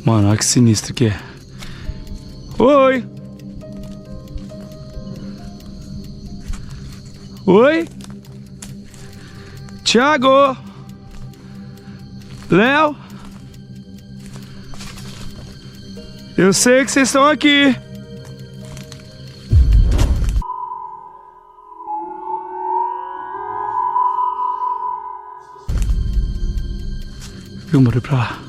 Mano, olha que sinistro que é. Oi! Oi! Thiago! Léo! Eu sei que vocês estão aqui. Eu morri pra lá.